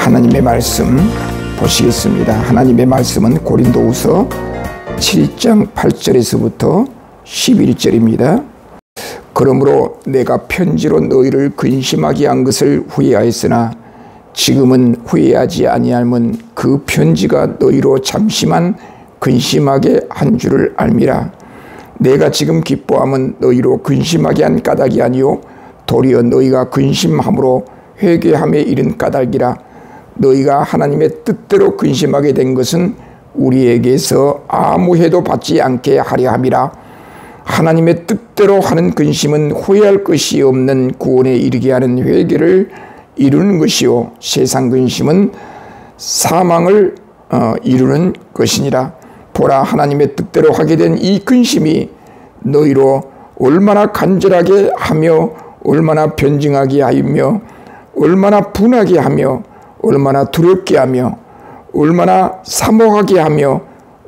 하나님의 말씀 보시겠습니다. 하나님의 말씀은 고린도후서 7장 8절에서부터 11절입니다. 그러므로 내가 편지로 너희를 근심하게 한 것을 후회하였으나 지금은 후회하지 아니함은 그 편지가 너희로 잠시만 근심하게 한 줄을 알미라. 내가 지금 기뻐함은 너희로 근심하게 한 까닭이 아니요 도리어 너희가 근심함으로 회개함에 이른 까닭이라. 너희가 하나님의 뜻대로 근심하게 된 것은 우리에게서 아무 해도 받지 않게 하려 함이라. 하나님의 뜻대로 하는 근심은 후회할 것이 없는 구원에 이르게 하는 회개를 이루는 것이요 세상 근심은 사망을 이루는 것이니라. 보라, 하나님의 뜻대로 하게 된 이 근심이 너희로 얼마나 간절하게 하며 얼마나 변증하게 하며 얼마나 분하게 하며 얼마나 두렵게 하며 얼마나 사모하게 하며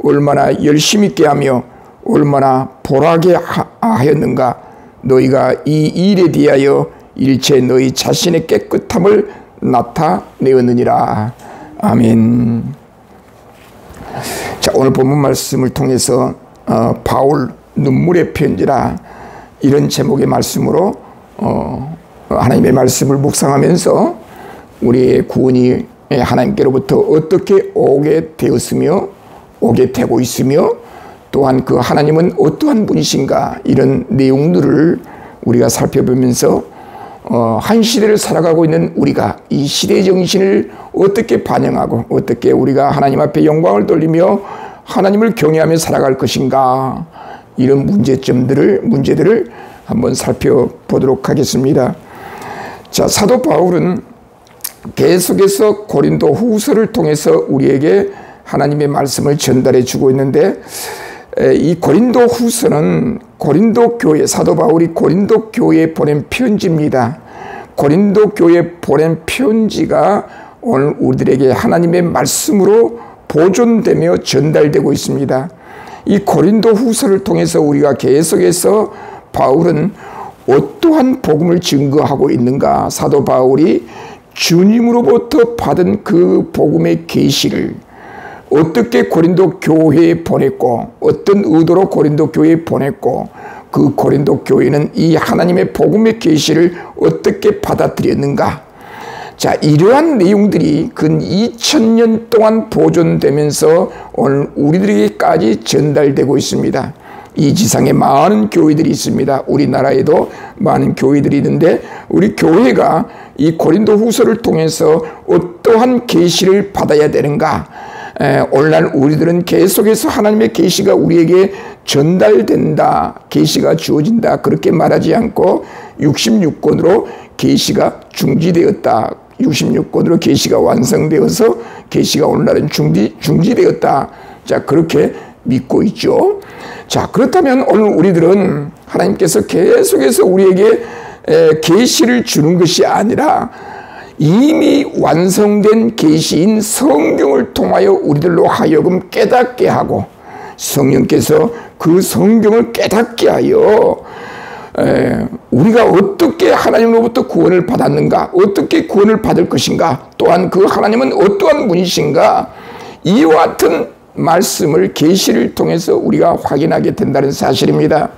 얼마나 열심 있게 하며 얼마나 보라게 하였는가. 너희가 이 일에 대하여 일체 너희 자신의 깨끗함을 나타내었느니라. 아멘. 자, 오늘 본문 말씀을 통해서 바울 눈물의 편지라 이런 제목의 말씀으로 하나님의 말씀을 묵상하면서 우리의 구원이 하나님께로부터 어떻게 오게 되었으며 오게 되고 있으며 또한 그 하나님은 어떠한 분이신가, 이런 내용들을 우리가 살펴보면서 한 시대를 살아가고 있는 우리가 이 시대의 정신을 어떻게 반영하고 어떻게 우리가 하나님 앞에 영광을 돌리며 하나님을 경외하며 살아갈 것인가, 이런 문제들을 한번 살펴보도록 하겠습니다. 자, 사도 바울은 계속해서 고린도 후서를 통해서 우리에게 하나님의 말씀을 전달해 주고 있는데, 이 고린도 후서는 고린도 교회, 사도 바울이 고린도 교회에 보낸 편지입니다. 고린도 교회에 보낸 편지가 오늘 우리들에게 하나님의 말씀으로 보존되며 전달되고 있습니다. 이 고린도 후서를 통해서 우리가 계속해서 바울은 어떠한 복음을 증거하고 있는가, 사도 바울이 주님으로부터 받은 그 복음의 계시를 어떻게 고린도 교회에 보냈고 어떤 의도로 고린도 교회에 보냈고 그 고린도 교회는 이 하나님의 복음의 계시를 어떻게 받아들였는가. 자, 이러한 내용들이 근 2000년 동안 보존되면서 오늘 우리들에게까지 전달되고 있습니다. 이 지상에 많은 교회들이 있습니다. 우리나라에도 많은 교회들이 있는데 우리 교회가 이 고린도 후서를 통해서 어떠한 계시를 받아야 되는가. 오늘날 우리들은 계속해서 하나님의 계시가 우리에게 전달된다, 계시가 주어진다, 그렇게 말하지 않고 66권으로 계시가 중지되었다, 66권으로 계시가 완성되어서 계시가 오늘날은 중지되었다. 자, 그렇게 믿고 있죠. 자, 그렇다면 오늘 우리들은 하나님께서 계속해서 우리에게 계시를 주는 것이 아니라 이미 완성된 계시인 성경을 통하여 우리들로 하여금 깨닫게 하고, 성령께서 그 성경을 깨닫게 하여 우리가 어떻게 하나님으로부터 구원을 받았는가, 어떻게 구원을 받을 것인가, 또한 그 하나님은 어떠한 분이신가, 이와 같은 말씀을 계시를 통해서 우리가 확인하게 된다는 사실입니다.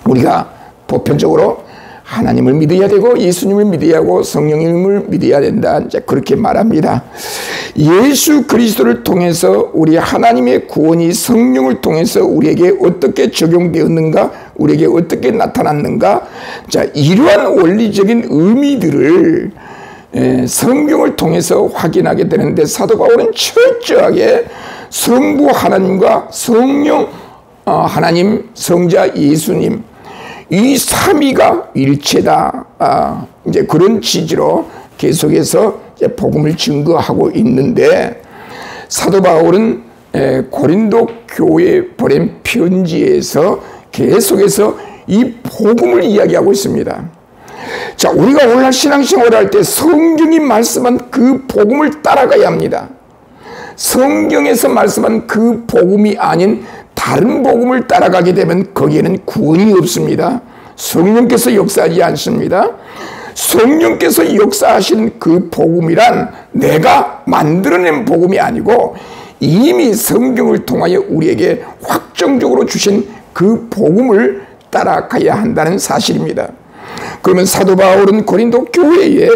우리가 보편적으로 하나님을 믿어야 되고 예수님을 믿어야 하고 성령님을 믿어야 된다, 이제 그렇게 말합니다. 예수 그리스도를 통해서 우리 하나님의 구원이 성령을 통해서 우리에게 어떻게 적용되었는가, 우리에게 어떻게 나타났는가. 자, 이러한 원리적인 의미들을 성경을 통해서 확인하게 되는데, 사도 바울은 철저하게 성부 하나님과 성령 하나님, 성자 예수님, 이 삼위가 일체다. 이제 그런 취지로 계속해서 이제 복음을 증거하고 있는데, 사도 바울은 고린도 교회에 보낸 편지에서 계속해서 이 복음을 이야기하고 있습니다. 자, 우리가 오늘날 신앙생활을 할 때 성경이 말씀한 그 복음을 따라가야 합니다. 성경에서 말씀한 그 복음이 아닌 다른 복음을 따라가게 되면 거기에는 구원이 없습니다. 성령께서 역사하지 않습니다. 성령께서 역사하신 그 복음이란 내가 만들어낸 복음이 아니고 이미 성경을 통하여 우리에게 확정적으로 주신 그 복음을 따라가야 한다는 사실입니다. 그러면 사도 바울은 고린도 교회에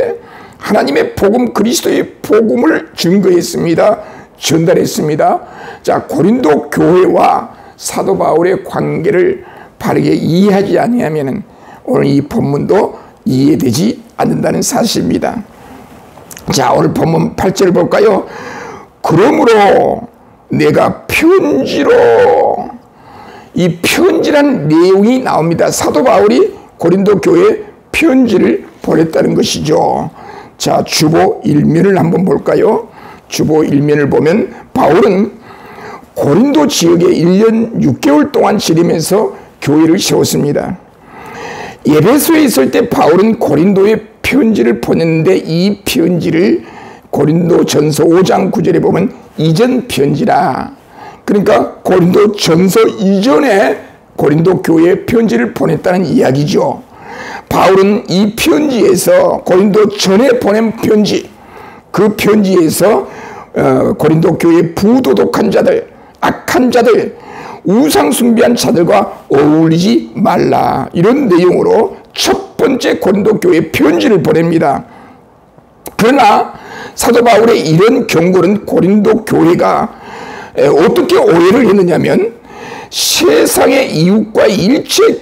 하나님의 복음, 그리스도의 복음을 증거했습니다. 전달했습니다. 자, 고린도 교회와 사도 바울의 관계를 바르게 이해하지 아니하면 오늘 이 본문도 이해되지 않는다는 사실입니다. 자, 오늘 본문 8절을 볼까요? 그러므로 내가 편지로, 이 편지란 내용이 나옵니다. 사도 바울이 고린도 교회에 편지를 보냈다는 것이죠. 자, 주보 1면을 한번 볼까요? 주보 1면을 보면 바울은 고린도 지역에 1년 6개월 동안 지내면서 교회를 세웠습니다. 에베소에 있을 때 바울은 고린도에 편지를 보냈는데 이 편지를 고린도 전서 5장 9절에 보면 이전 편지라. 그러니까 고린도 전서 이전에 고린도 교회에 편지를 보냈다는 이야기죠. 바울은 이 편지에서 고린도 전에 보낸 편지, 그 편지에서 고린도 교회 부도덕한 자들, 악한 자들, 우상 숭배한 자들과 어울리지 말라, 이런 내용으로 첫 번째 고린도 교회에 편지를 보냅니다. 그러나 사도 바울의 이런 경고는 고린도 교회가 어떻게 오해를 했느냐면 세상의 이웃과 일체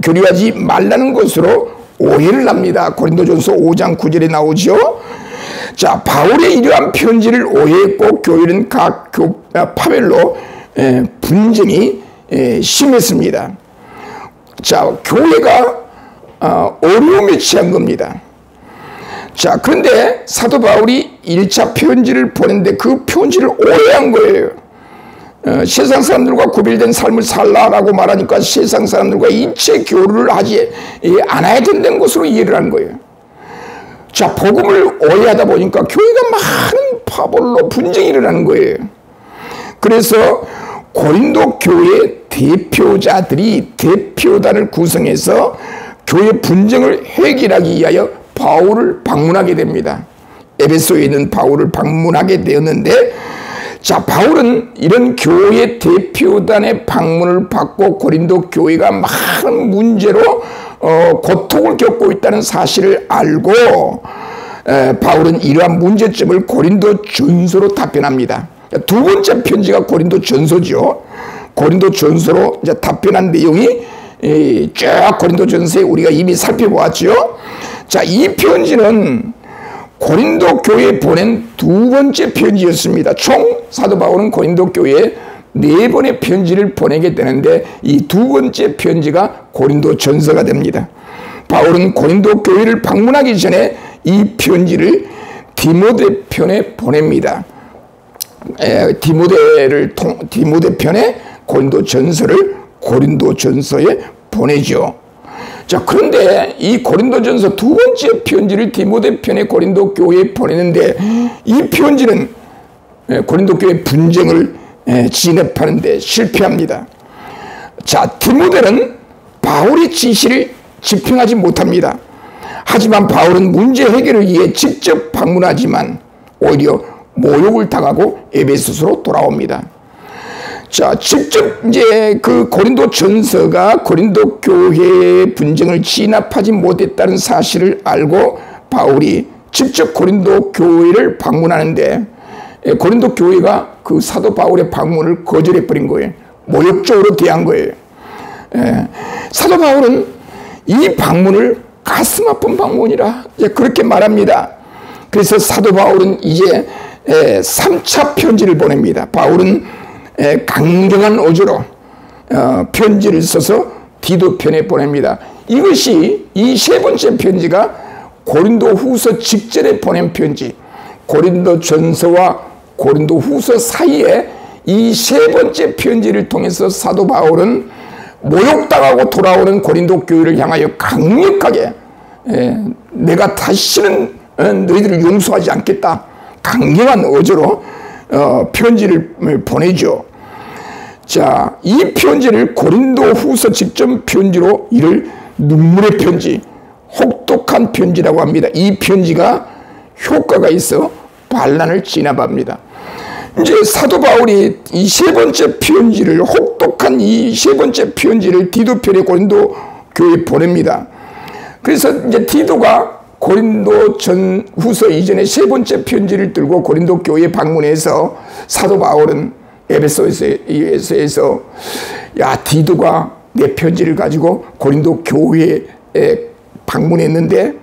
교류하지 말라는 것으로 오해를 합니다. 고린도전서 5장 9절에 나오죠. 자, 바울의 이러한 편지를 오해했고 교회는 각 파별로 분쟁이 심했습니다. 자, 교회가 어려움에 처한 겁니다. 자, 그런데 사도 바울이 1차 편지를 보냈는데 그 편지를 오해한 거예요. 세상 사람들과 구별된 삶을 살라라고 말하니까 세상 사람들과 일체 교류를 하지 않아야 된다는 것으로 이해를 한 거예요. 자, 복음을 오해하다 보니까 교회가 많은 파벌로 분쟁이 일어나는 거예요. 그래서 고린도 교회 대표자들이 대표단을 구성해서 교회 분쟁을 해결하기 위하여 바울을 방문하게 됩니다. 에베소에 있는 바울을 방문하게 되었는데, 자, 바울은 이런 교회 대표단의 방문을 받고 고린도 교회가 많은 문제로 고통을 겪고 있다는 사실을 알고 바울은 이러한 문제점을 고린도 전서로 답변합니다. 두 번째 편지가 고린도 전서죠. 고린도 전서로 이제 답변한 내용이 쭉 고린도 전서에 우리가 이미 살펴보았죠. 자, 이 편지는 고린도 교회에 보낸 두 번째 편지였습니다. 총 사도 바울은 고린도 교회에 4번의 편지를 보내게 되는데 이 두 번째 편지가 고린도 전서가 됩니다. 바울은 고린도 교회를 방문하기 전에 이 편지를 디모데 편에 보냅니다. 디모데 편에 고린도 전서를 고린도 전서에 보내죠. 자, 그런데 이 고린도 전서 두 번째 편지를 디모데 편에 고린도 교회에 보내는데 이 편지는 고린도 교회 분쟁을 진압하는 데 실패합니다. 자, 디모데는 바울의 지시를 집행하지 못합니다. 하지만 바울은 문제 해결을 위해 직접 방문하지만 오히려 모욕을 당하고 에베소서로 돌아옵니다. 자, 직접 이제 그 고린도 전서가 고린도 교회의 분쟁을 진압하지 못했다는 사실을 알고 바울이 직접 고린도 교회를 방문하는데 고린도 교회가 그 사도 바울의 방문을 거절해 버린 거예요. 모욕적으로 대한 거예요. 사도 바울은 이 방문을 가슴 아픈 방문이라 그렇게 말합니다. 그래서 사도 바울은 이제 3차 편지를 보냅니다. 바울은 강경한 어조로 편지를 써서 디도 편에 보냅니다. 이것이 이 세 번째 편지가 고린도 후서 직전에 보낸 편지, 고린도 전서와 고린도 후서 사이에 이 세 번째 편지를 통해서 사도 바울은 모욕당하고 돌아오는 고린도 교회를 향하여 강력하게 내가 다시는 너희들을 용서하지 않겠다, 강경한 어조로 편지를 보내죠. 자, 이 편지를 고린도 후서 직전 편지로 이를 눈물의 편지, 혹 혹독한 편지라고 합니다. 이 편지가 효과가 있어 반란을 진압합니다. 이제 사도 바울이 이 세 번째 편지를, 혹독한 이 세 번째 편지를 디도편의 고린도 교회에 보냅니다. 그래서 이제 디도가 고린도 전후서 이전에 세 번째 편지를 들고 고린도 교회에 방문해서 사도 바울은 에베소에서 야, 디도가 내 편지를 가지고 고린도 교회에 방문했는데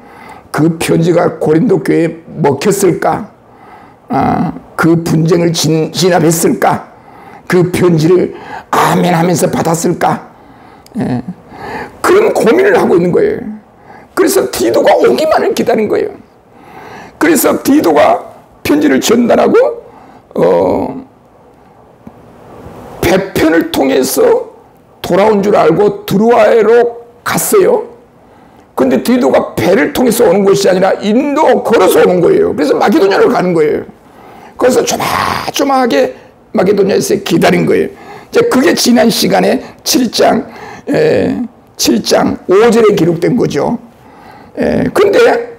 그 편지가 고린도 교회에 먹혔을까? 그 분쟁을 진압했을까? 그 편지를 아멘 하면서 받았을까? 그런 고민을 하고 있는 거예요. 그래서 디도가 오기만을 기다린 거예요. 그래서 디도가 편지를 전달하고 배편을 통해서 돌아온 줄 알고 드로아에로 갔어요. 근데 디도가 배를 통해서 오는 것이 아니라 인도 걸어서 오는 거예요. 그래서 마게도냐로 가는 거예요. 그래서 조마조마하게 마게도냐에서 기다린 거예요. 이제 그게 지난 시간에 7장 5절에 기록된 거죠. 근데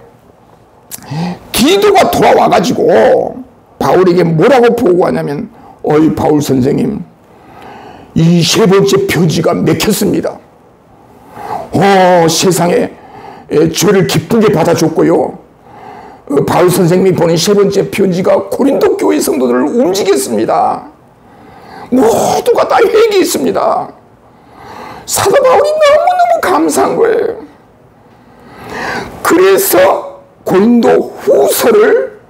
디도가 돌아와가지고 바울에게 뭐라고 보고하냐면, 어이 바울 선생님, 이 세 번째 편지가 맥혔습니다. 세상에 저를 기쁘게 받아줬고요. 바울 선생님이 보낸 세 번째 편지가 고린도 교회 성도들을 움직였습니다. 모두가 다 회개했습니다. 사도 바울이 너무너무 감사한 거예요. 그래서 고린도 후서를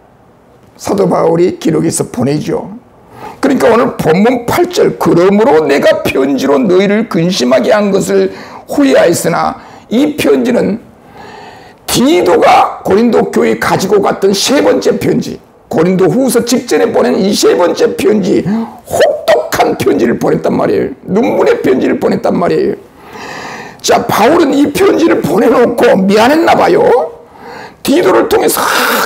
사도 바울이 기록해서 보내죠. 그러니까 오늘 본문 8절, 그러므로 내가 편지로 너희를 근심하게 한 것을 후회하였으나, 이 편지는 디도가 고린도 교회에 가지고 갔던 세 번째 편지, 고린도 후서 직전에 보낸 이 세 번째 편지, 혹독한 편지를 보냈단 말이에요. 눈물의 편지를 보냈단 말이에요. 자, 바울은 이 편지를 보내놓고 미안했나 봐요. 디도를 통해서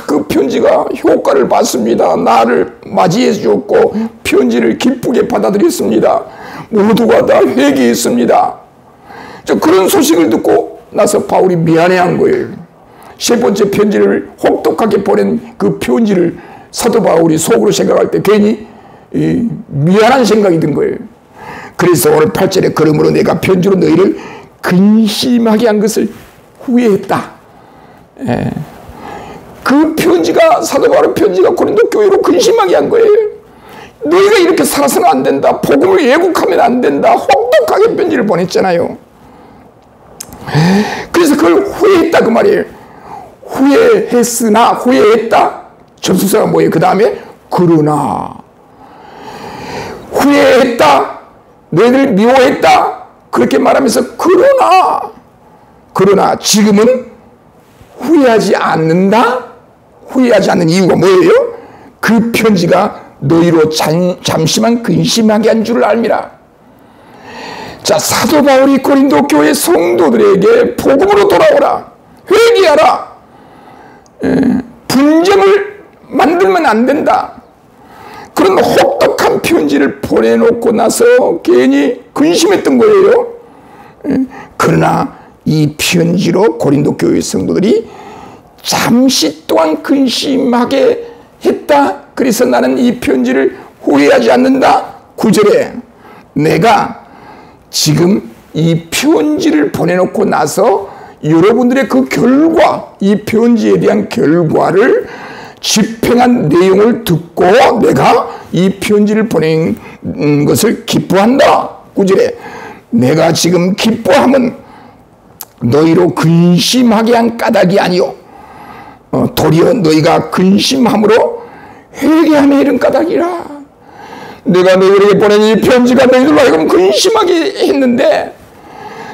그 편지가 효과를 받습니다. 나를 맞이해 주었고 편지를 기쁘게 받아들였습니다. 모두가 다 회개했습니다. 그런 소식을 듣고 나서 바울이 미안해한 거예요. 세 번째 편지를 혹독하게 보낸 그 편지를 사도 바울이 속으로 생각할 때 괜히 미안한 생각이 든 거예요. 그래서 오늘 8절에 그러므로 내가 편지로 너희를 근심하게 한 것을 후회했다. 그 편지가, 사도 바울의 편지가 고린도 교회로 근심하게 한 거예요. 너희가 이렇게 살아서는 안 된다. 복음을 왜곡하면 안 된다. 혹독하게 편지를 보냈잖아요. 그래서 그걸 후회했다 그 말이에요. 후회했으나, 후회했다. 접수사가 뭐예요? 그 다음에 그러나. 후회했다. 너희들 미워했다. 그렇게 말하면서 그러나 지금은 후회하지 않는다. 후회하지 않는 이유가 뭐예요? 그 편지가 너희로 잠시만 근심하게 한 줄을 알미라. 자, 사도 바울이 고린도 교회 성도들에게 복음으로 돌아오라, 회개하라, 분쟁을 만들면 안 된다, 그런 혹독한 편지를 보내놓고 나서 괜히 근심했던 거예요. 그러나 이 편지로 고린도 교회 성도들이 잠시 동안 근심하게 했다. 그래서 나는 이 편지를 후회하지 않는다. 9절에 내가 지금 이 편지를 보내놓고 나서 여러분들의 그 결과, 이 편지에 대한 결과를 집행한 내용을 듣고 내가 이 편지를 보낸 것을 기뻐한다. 9절에 내가 지금 기뻐함은 너희로 근심하게 한 까닭이 아니요 도리어 너희가 근심함으로 회개함에 이른 까닭이라. 내가 너희에게 보낸 이 편지가 너희들로 하여금 근심하게 했는데,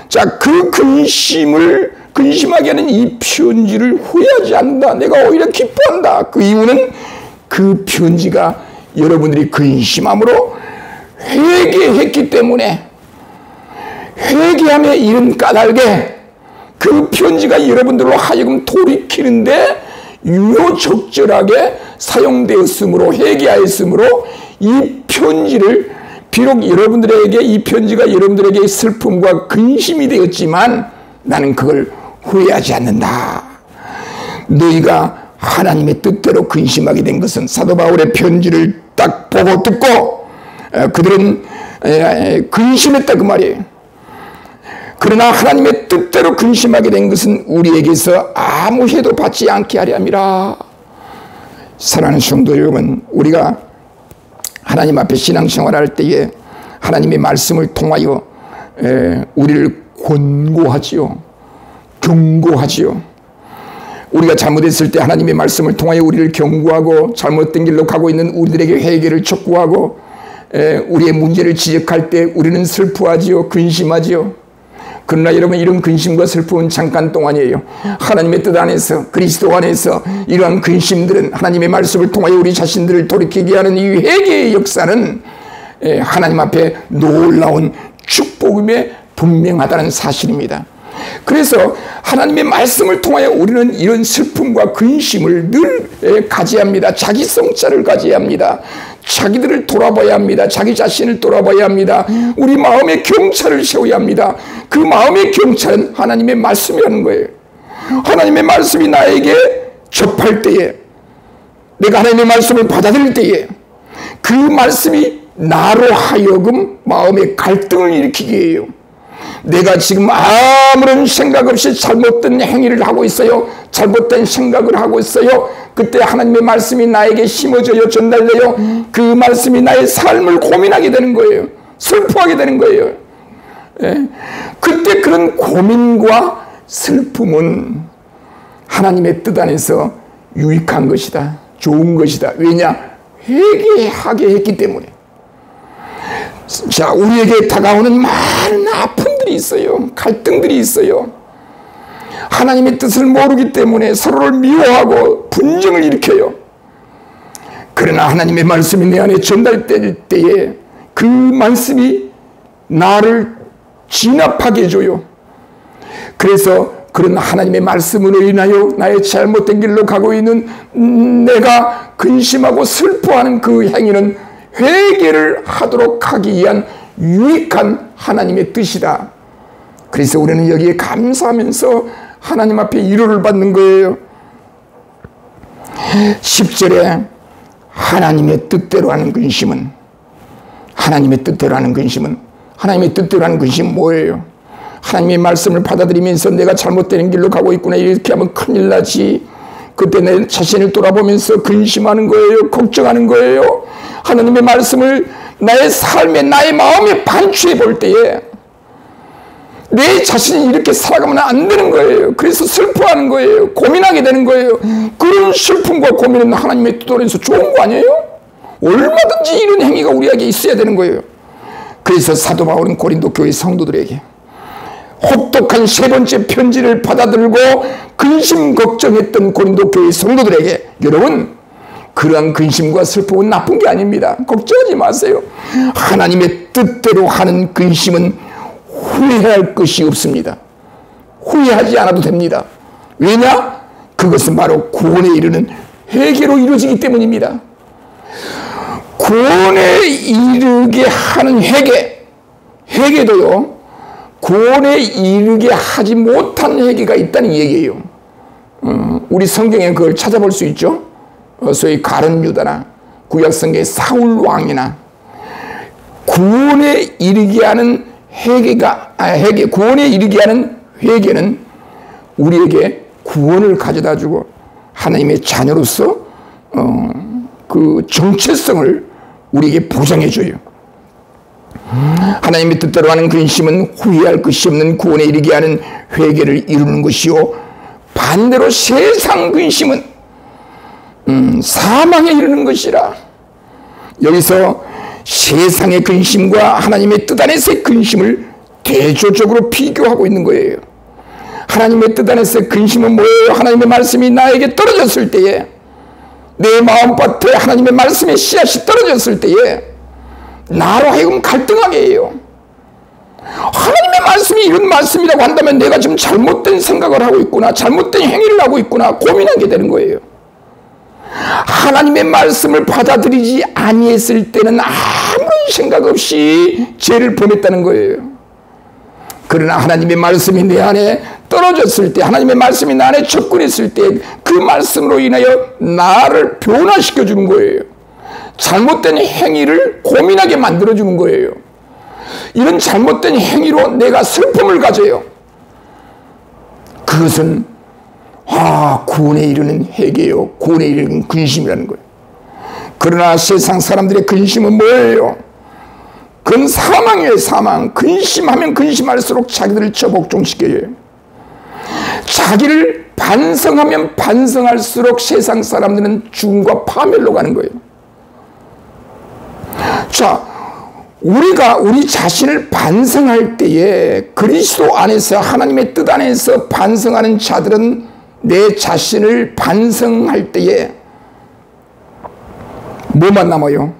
자, 그 근심하게 하는 이 편지를 후회하지 않는다. 내가 오히려 기뻐한다. 그 이유는 그 편지가 여러분들이 근심함으로 회개했기 때문에, 회개함에 이른 까닭에 그 편지가 여러분들로 하여금 돌이키는데 유효적절하게 사용되었으므로, 회개하였으므로 이 편지를, 비록 여러분들에게 이 편지가 여러분들에게 슬픔과 근심이 되었지만 나는 그걸 후회하지 않는다. 너희가 하나님의 뜻대로 근심하게 된 것은, 사도 바울의 편지를 딱 보고 듣고 그들은 근심했다 그 말이에요. 그러나 하나님의 뜻대로 근심하게 된 것은 우리에게서 아무 해도 받지 않게 하려 함이라. 사랑하는 성도 여러분, 우리가 하나님 앞에 신앙생활할 때에 하나님의 말씀을 통하여 우리를 권고하지요, 경고하지요. 우리가 잘못했을 때 하나님의 말씀을 통하여 우리를 경고하고, 잘못된 길로 가고 있는 우리들에게 회개를 촉구하고, 우리의 문제를 지적할 때 우리는 슬퍼하지요, 근심하지요. 그러나 여러분, 이런 근심과 슬픔은 잠깐 동안이에요. 하나님의 뜻 안에서, 그리스도 안에서 이러한 근심들은 하나님의 말씀을 통하여 우리 자신들을 돌이키게 하는 이 회개의 역사는 하나님 앞에 놀라운 축복임에 분명하다는 사실입니다. 그래서 하나님의 말씀을 통하여 우리는 이런 슬픔과 근심을 늘 가져야 합니다. 자기 성찰을 가져야 합니다. 자기들을 돌아봐야 합니다. 자기 자신을 돌아봐야 합니다. 우리 마음의 경찰을 세워야 합니다. 그 마음의 경찰은 하나님의 말씀이라는 거예요. 하나님의 말씀이 나에게 접할 때에, 내가 하나님의 말씀을 받아들일 때에 그 말씀이 나로 하여금 마음의 갈등을 일으키게 해요. 내가 지금 아무런 생각 없이 잘못된 행위를 하고 있어요. 잘못된 생각을 하고 있어요. 그때 하나님의 말씀이 나에게 심어져요, 전달돼요. 그 말씀이 나의 삶을 고민하게 되는 거예요. 슬퍼하게 되는 거예요. 그때 그런 고민과 슬픔은 하나님의 뜻 안에서 유익한 것이다, 좋은 것이다. 왜냐? 회개하게 했기 때문에. 자, 우리에게 다가오는 많은 아픔들이 있어요. 갈등들이 있어요. 하나님의 뜻을 모르기 때문에 서로를 미워하고 분쟁을 일으켜요. 그러나 하나님의 말씀이 내 안에 전달될 때에 그 말씀이 나를 진압하게 해줘요. 그래서 그런 하나님의 말씀으로 인하여 나의 잘못된 길로 가고 있는 내가 근심하고 슬퍼하는 그 행위는 회개를 하도록 하기 위한 유익한 하나님의 뜻이다. 그래서 우리는 여기에 감사하면서 하나님 앞에 위로를 받는 거예요. 10절에 하나님의 뜻대로 하는 근심은, 하나님의 뜻대로 하는 근심은, 하나님의 뜻대로 하는 근심은 뭐예요? 하나님의 말씀을 받아들이면서 내가 잘못된 길로 가고 있구나, 이렇게 하면 큰일 나지. 그때 내 자신을 돌아보면서 근심하는 거예요. 걱정하는 거예요. 하나님의 말씀을 나의 삶에, 나의 마음에 반추해 볼 때에 내 자신이 이렇게 살아가면 안 되는 거예요. 그래서 슬퍼하는 거예요. 고민하게 되는 거예요. 그런 슬픔과 고민은 하나님의 뜻에서 좋은 거 아니에요? 얼마든지 이런 행위가 우리에게 있어야 되는 거예요. 그래서 사도 바울은 고린도 교회 성도들에게 혹독한 세 번째 편지를 받아들고 근심 걱정했던 고린도 교회 성도들에게, 여러분, 그러한 근심과 슬픔은 나쁜 게 아닙니다. 걱정하지 마세요. 하나님의 뜻대로 하는 근심은 후회할 것이 없습니다. 후회하지 않아도 됩니다. 왜냐? 그것은 바로 구원에 이르는 회개로 이루어지기 때문입니다. 구원에 이르게 하는 회개도요, 구원에 이르게 하지 못한 회개가 있다는 얘기예요. 우리 성경에 그걸 찾아볼 수 있죠. 소위 가룟 유다나 구약 성경의 사울 왕이나 구원에 이르게 하는 구원에 이르게 하는 회개는 우리에게 구원을 가져다 주고 하나님의 자녀로서 그 정체성을 우리에게 보장해 줘요. 하나님의 뜻대로 하는 근심은 후회할 것이 없는 구원에 이르게 하는 회개를 이루는 것이요, 반대로 세상 근심은 사망에 이르는 것이라. 여기서 세상의 근심과 하나님의 뜻 안에서의 근심을 대조적으로 비교하고 있는 거예요. 하나님의 뜻 안에서의 근심은 뭐예요? 하나님의 말씀이 나에게 떨어졌을 때에, 내 마음밭에 하나님의 말씀의 씨앗이 떨어졌을 때에 나로 하여금 갈등하게 해요. 하나님의 말씀이 이런 말씀이라고 한다면 내가 지금 잘못된 생각을 하고 있구나, 잘못된 행위를 하고 있구나 고민하게 되는 거예요. 하나님의 말씀을 받아들이지 아니했을 때는 아무런 생각 없이 죄를 범했다는 거예요. 그러나 하나님의 말씀이 내 안에 떨어졌을 때, 하나님의 말씀이 나 안에 접근했을 때 그 말씀으로 인하여 나를 변화시켜 주는 거예요. 잘못된 행위를 고민하게 만들어 주는 거예요. 이런 잘못된 행위로 내가 슬픔을 가져요. 그것은 구원에 이르는 회개요, 구원에 이르는 근심이라는 거예요. 그러나 세상 사람들의 근심은 뭐예요? 그건 사망이에요. 사망. 근심하면 근심할수록 자기들을 처복종시켜요. 자기를 반성하면 반성할수록 세상 사람들은 죽음과 파멸로 가는 거예요. 자, 우리가 우리 자신을 반성할 때에, 그리스도 안에서, 하나님의 뜻 안에서 반성하는 자들은 내 자신을 반성할 때에 뭐만 남아요?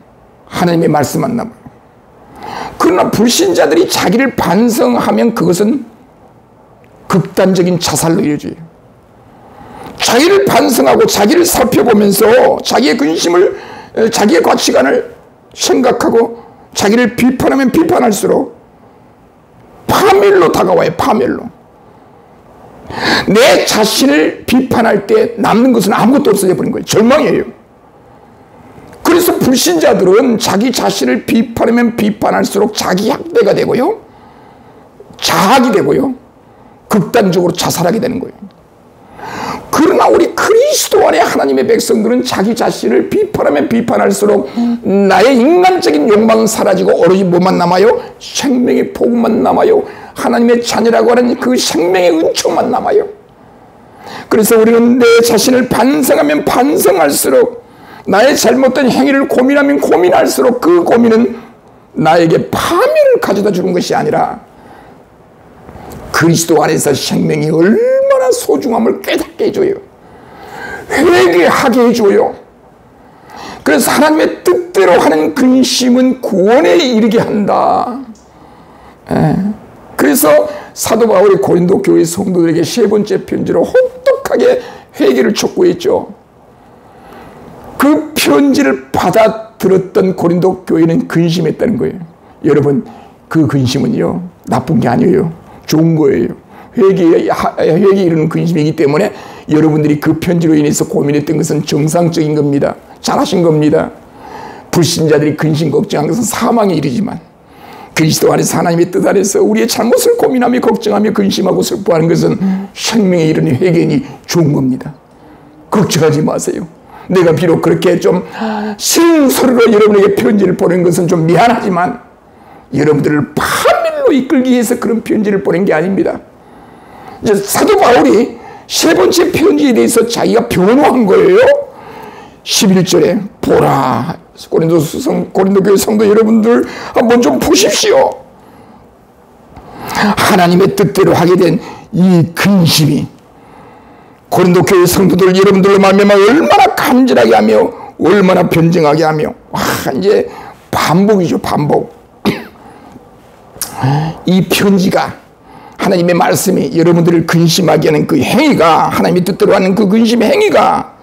하나님의 말씀만 남아요. 그러나 불신자들이 자기를 반성하면 그것은 극단적인 자살로 이어져요. 자기를 반성하고 자기를 살펴보면서 자기의 근심을, 자기의 가치관을 생각하고 자기를 비판하면 비판할수록 파멸로 다가와요. 파멸로. 내 자신을 비판할 때 남는 것은 아무것도 없어져 버린 거예요. 절망이에요. 그래서 불신자들은 자기 자신을 비판하면 비판할수록 자기 학대가 되고요, 자학이 되고요, 극단적으로 자살하게 되는 거예요. 그러나 우리 그리스도 안에 하나님의 백성들은 자기 자신을 비판하면 비판할수록 나의 인간적인 욕망은 사라지고 오로지 뭐만 남아요? 생명의 복음만 남아요. 하나님의 자녀라고 하는 그 생명의 은총만 남아요. 그래서 우리는 내 자신을 반성하면 반성할수록, 나의 잘못된 행위를 고민하면 고민할수록 그 고민은 나에게 파멸을 가져다 주는 것이 아니라 그리스도 안에서 생명이 얼마나 소중함을 깨닫게 해줘요. 회개하게 해줘요. 그래서 하나님의 뜻대로 하는 근심은 구원에 이르게 한다. 그래서 사도 바울이 고린도 교회 성도들에게 세 번째 편지로 혹독하게 회개를 촉구했죠. 그 편지를 받아들었던 고린도 교회는 근심했다는 거예요. 여러분, 그 근심은요, 나쁜 게 아니에요. 좋은 거예요. 회개에 이르는 근심이기 때문에 여러분들이 그 편지로 인해서 고민했던 것은 정상적인 겁니다. 잘하신 겁니다. 불신자들이 근심 걱정한 것은 사망에 이르지만 그리스도 안에서 하나님의 뜻 안에서 우리의 잘못을 고민하며 걱정하며 근심하고 슬퍼하는 것은 생명에 이르는 회개니 좋은 겁니다. 걱정하지 마세요. 내가 비록 그렇게 좀 싫은 소리로 여러분에게 편지를 보낸 것은 좀 미안하지만 여러분들을 파멸로 이끌기 위해서 그런 편지를 보낸 게 아닙니다. 이제 사도 바울이 세 번째 편지에 대해서 자기가 변호한 거예요. 11절에 보라, 고린도 교회 성도 여러분들 한번 좀 보십시오. 하나님의 뜻대로 하게 된 이 근심이 고린도 교회 성도들 여러분들로 말미암아 얼마나 간절하게 하며 얼마나 변증하게 하며, 이제 반복이죠. 반복. 이 편지가, 하나님의 말씀이 여러분들을 근심하게 하는 그 행위가, 하나님의 뜻대로 하는 그 근심의 행위가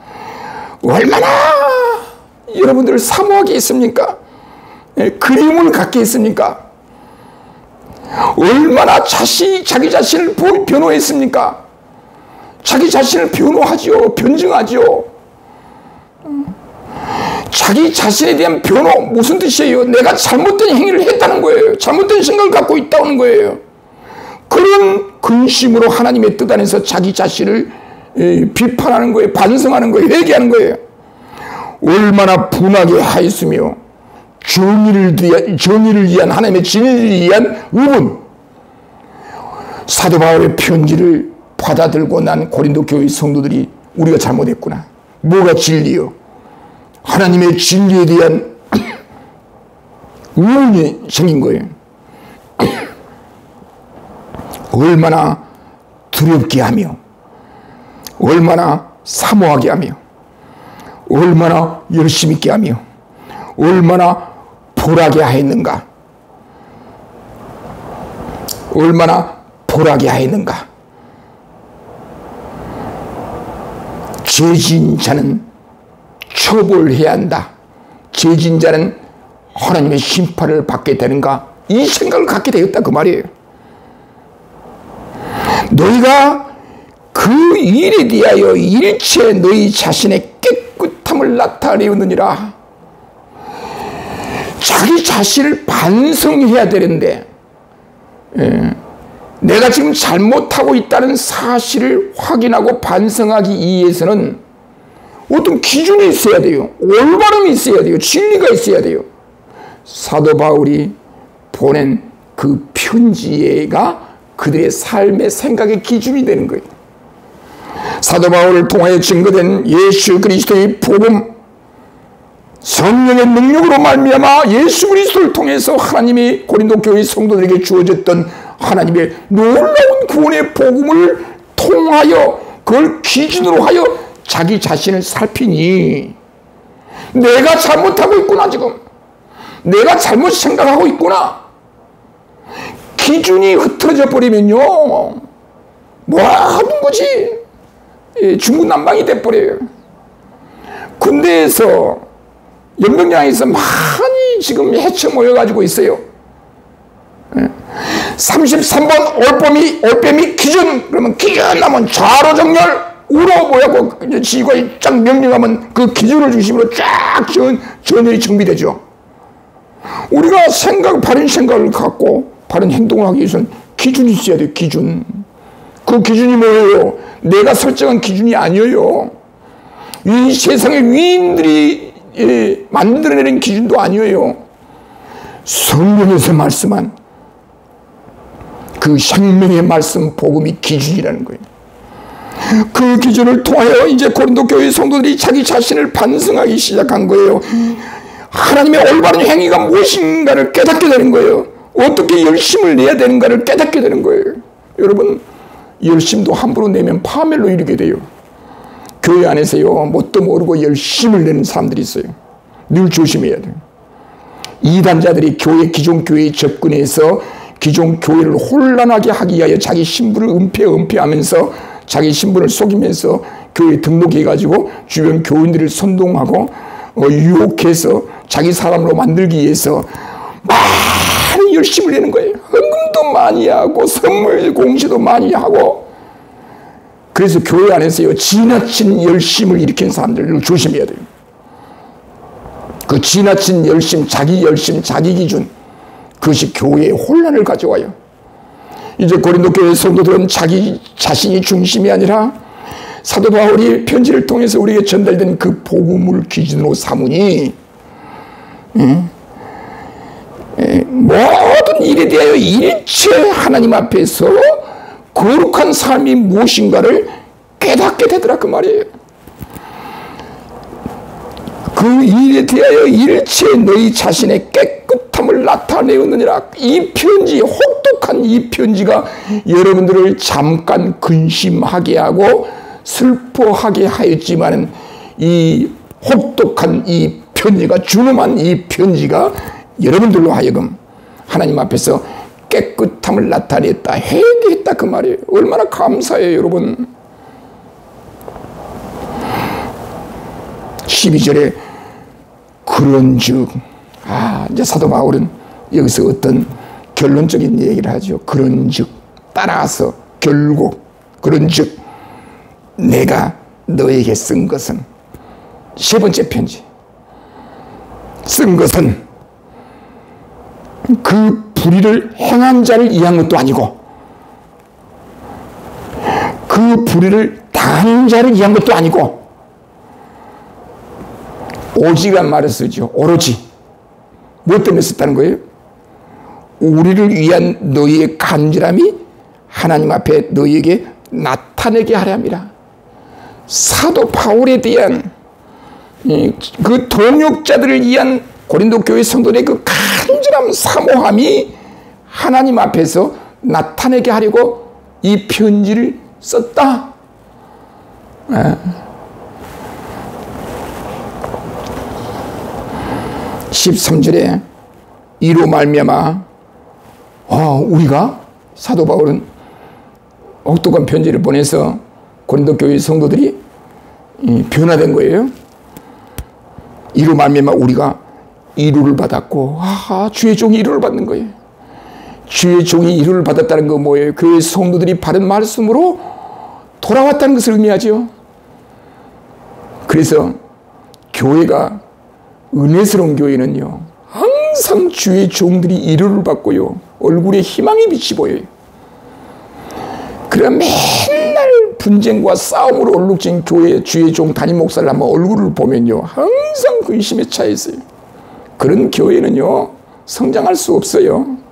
얼마나 여러분들을 사모하게 했습니까? 그리움을 갖게 했습니까? 얼마나 자기 자신을 변호했습니까? 자기 자신을 변호하죠. 변증하죠. 자기 자신에 대한 변호, 무슨 뜻이에요? 내가 잘못된 행위를 했다는 거예요. 잘못된 생각을 갖고 있다는 거예요. 그런 근심으로 하나님의 뜻 안에서 자기 자신을 비판하는 거예요. 반성하는 거예요. 회개하는 거예요. 얼마나 분하게 하였으며 정의를 위한, 하나님의 진리를 위한 의문. 사도 바울의 편지를 받아들고 난 고린도 교회 성도들이 우리가 잘못했구나. 뭐가 진리요? 하나님의 진리에 대한 의문이 생긴 거예요. 얼마나 두렵게 하며, 얼마나 사모하게 하며, 얼마나 열심히 있게 하며, 얼마나 보라게 하였는가. 얼마나 보라게 하였는가. 죄진 자는 처벌해야 한다. 죄진 자는 하나님의 심판을 받게 되는가. 이 생각을 갖게 되었다 그 말이에요. 너희가 그 일에 대하여 일체 너희 자신의 깨끗함을 나타내었느니라. 자기 자신을 반성해야 되는데, 내가 지금 잘못하고 있다는 사실을 확인하고 반성하기 위해서는 어떤 기준이 있어야 돼요. 올바름이 있어야 돼요. 진리가 있어야 돼요. 사도 바울이 보낸 그 편지가 그들의 삶의 생각의 기준이 되는 거예요. 사도 바울을 통하여 증거된 예수 그리스도의 복음, 성령의 능력으로 말미암아 예수 그리스도를 통해서 하나님이 고린도 교회 성도들에게 주어졌던 하나님의 놀라운 구원의 복음을 통하여 그걸 기준으로 하여 자기 자신을 살피니 내가 잘못하고 있구나, 지금 내가 잘못 생각하고 있구나. 기준이 흐트러져 버리면요 뭐 하는 거지? 중구난방이 돼버려요. 군대에서 연병장에서 많이 지금 해쳐 모여가지고 있어요. 33번 올빼미 기준, 그러면 기준 나면 좌로 정렬, 우로 뭐야고 지휘관이 쫙 명령하면 그 기준을 중심으로 쫙 전열이 정비되죠. 우리가 바른 생각을 갖고 바른 행동을 하기 위해서는 기준이 있어야 돼요. 기준. 그 기준이 뭐예요? 내가 설정한 기준이 아니에요. 이 세상의 위인들이 만들어내는 기준도 아니에요. 성경에서 말씀한 그 생명의 말씀 복음이 기준이라는 거예요. 그 기준을 통하여 이제 고린도 교회 성도들이 자기 자신을 반성하기 시작한 거예요. 하나님의 올바른 행위가 무엇인가를 깨닫게 되는 거예요. 어떻게 열심을 내야 되는가를 깨닫게 되는 거예요. 여러분, 열심도 함부로 내면 파멸로 이르게 돼요. 교회 안에서요, 뭣도 모르고 열심을 내는 사람들이 있어요. 늘 조심해야 돼요. 이단자들이 기존 교회에 접근해서 기존 교회를 혼란하게 하기 위하여 자기 신분을 은폐하면서 자기 신분을 속이면서 교회에 등록해가지고 주변 교인들을 선동하고 유혹해서 자기 사람으로 만들기 위해서 많이 열심을 내는 거예요. 헌금도 많이 하고 선물 공시도 많이 하고. 그래서 교회 안에서요, 지나친 열심을 일으킨 사람들을 조심해야 돼요. 그 지나친 열심, 자기 기준, 그것이 교회에 혼란을 가져와요. 이제 고린도 교회 성도들은 자기 자신이 중심이 아니라 사도 바울이 편지를 통해서 우리에게 전달된 그 복음을 기준으로 삼으니 모든 일에 대하여 일체 하나님 앞에서 거룩한 삶이 무엇인가를 깨닫게 되더라, 그 말이에요. 그 일에 대하여 일체 너희 자신의 깨끗함을 나타내었느니라. 이 편지, 혹독한 이 편지가 여러분들을 잠깐 근심하게 하고 슬퍼하게 하였지만 이 혹독한 이 편지가, 준엄한 이 편지가 여러분들로 하여금 하나님 앞에서 깨끗함을 나타냈다, 회개했다, 그 말이에요. 얼마나 감사해요, 여러분. 12절에 그런즉, 이제 사도 바울은 여기서 어떤 결론적인 얘기를 하죠. 그런즉, 따라서 결국, 그런즉 내가 너에게 쓴 것은, 세 번째 편지 쓴 것은 그 불의를 행한 자를 위한 것도 아니고 그 불의를 당한 자를 위한 것도 아니고, 오직이란 말을 쓰죠. 오로지. 무엇 때문에 썼다는 거예요? 우리를 위한 너희의 간절함이 하나님 앞에 너희에게 나타내게 하려 함이라. 사도 바울에 대한 그 동역자들을 위한 고린도 교회 성도들의 그 간절함, 사모함이 하나님 앞에서 나타내게 하려고 이 편지를 썼다. 13절에 이로 말미암아 우리가, 사도 바울은 혹독한 편지를 보내서 고린도 교회 성도들이 변화된 거예요. 이로 말미암아 우리가 위로를 받았고, 주의 종이 위로를 받는 거예요. 주의 종이 위로를 받았다는 건 뭐예요? 교회 성도들이 바른 말씀으로 돌아왔다는 것을 의미하죠. 그래서 교회가, 은혜스러운 교회는요, 항상 주의 종들이 위로를 받고요, 얼굴에 희망의 빛이 보여요. 그러나 맨날 분쟁과 싸움으로 얼룩진 교회 주의 종 담임 목사를 한번 얼굴을 보면요, 항상 근심에 차 있어요. 그런 교회는요, 성장할 수 없어요.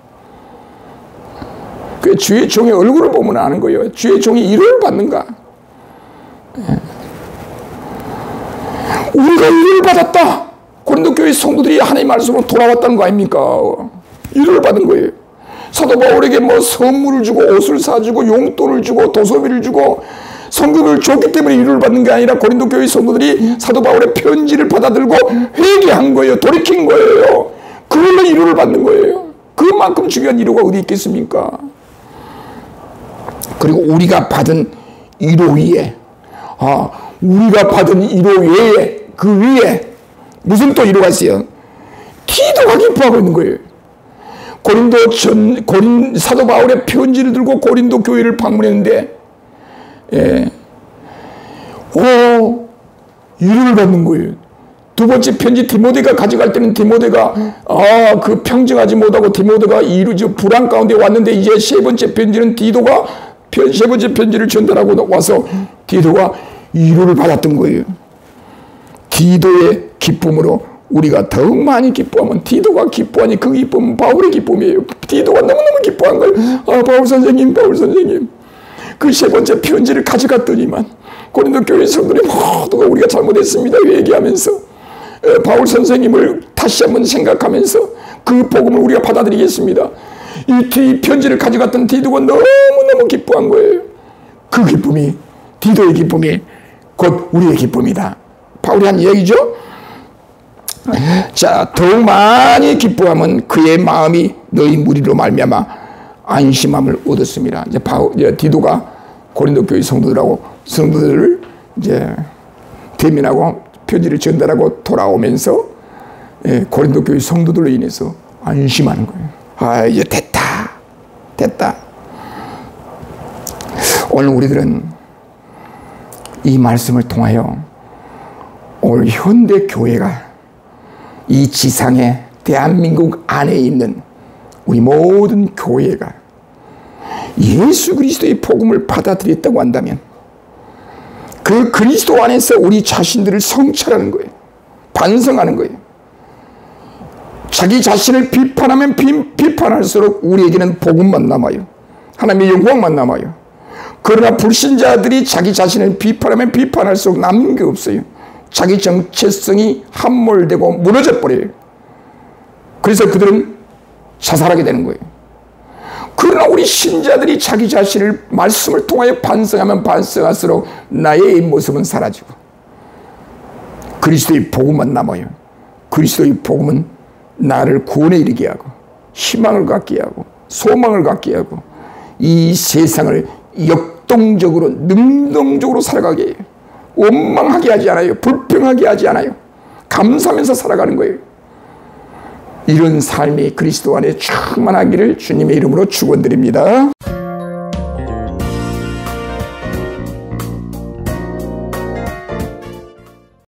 그 주의 종의 얼굴을 보면 아는 거예요. 주의 종이 위로를 받는가? 우리가 위로를 받았다. 고린도 교회 성도들이 하나님의 말씀으로 돌아왔다는 거 아닙니까? 위로를 받은 거예요. 사도 바울에게 뭐 선물을 주고 옷을 사주고 용돈을 주고 도서비를 주고 성금을 줬기 때문에 위로를 받는 게 아니라 고린도 교회 성도들이 사도 바울의 편지를 받아들고 회개한 거예요. 돌이킨 거예요. 그걸로 위로를 받는 거예요. 그만큼 중요한 위로가 어디 있겠습니까? 그리고 우리가 받은 위로 위에, 우리가 받은 위로 외에, 그 위에 무슨 또 위로가 있어요? 디도가 기뻐하고 있는 거예요. 사도 바울의 편지를 들고 고린도 교회를 방문했는데, 위로를 받는 거예요. 두 번째 편지 디모데가 가져갈 때는 디모데가 그 평정하지 못하고 디모데가 불안 가운데 왔는데, 이제 세 번째 편지는 디도가 세 번째 편지를 전달하고 와서 디도가 위로를 받았던 거예요. 디도의 기쁨으로 우리가 더욱 많이 기뻐하면, 디도가 기뻐하니 그 기쁨은 바울의 기쁨이에요. 디도가 너무너무 기뻐한 거예요. 바울 선생님, 그 세 번째 편지를 가져갔더니만 고린도 교회 성도들이 모두가 우리가 잘못했습니다 얘기하면서 바울 선생님을 다시 한번 생각하면서 그 복음을 우리가 받아들이겠습니다. 이 편지를 가져갔던 디도가 너무너무 기뻐한 거예요. 그 기쁨이, 디도의 기쁨이 곧 우리의 기쁨이다. 바울이 한 이야기죠. 자, 더욱 많이 기뻐하면 그의 마음이 너희 무리로 말미암아 안심함을 얻었습니다. 이제 디도가 고린도 교회 성도들을 이제 대면하고 편지를 전달하고 돌아오면서 고린도 교회 성도들로 인해서 안심하는 거예요. 이제 됐다. 오늘 우리들은 이 말씀을 통하여 오늘 현대 교회가 이 지상에 대한민국 안에 있는 우리 모든 교회가 예수 그리스도의 복음을 받아들였다고 한다면 그 그리스도 안에서 우리 자신들을 성찰하는 거예요. 반성하는 거예요. 자기 자신을 비판하면 비판할수록 우리에게는 복음만 남아요. 하나님의 영광만 남아요. 그러나 불신자들이 자기 자신을 비판하면 비판할수록 남는 게 없어요. 자기 정체성이 함몰되고 무너져 버려요. 그래서 그들은 자살하게 되는 거예요. 그러나 우리 신자들이 자기 자신을 말씀을 통하여 반성하면 반성할수록 나의 모습은 사라지고 그리스도의 복음만 남아요. 그리스도의 복음은 나를 구원에 이르게 하고 희망을 갖게 하고 소망을 갖게 하고 이 세상을 역동적으로 능동적으로 살아가게 해요. 원망하게 하지 않아요. 불평하게 하지 않아요. 감사하면서 살아가는 거예요. 이런 삶이 그리스도 안에 충만하기를 주님의 이름으로 축원드립니다.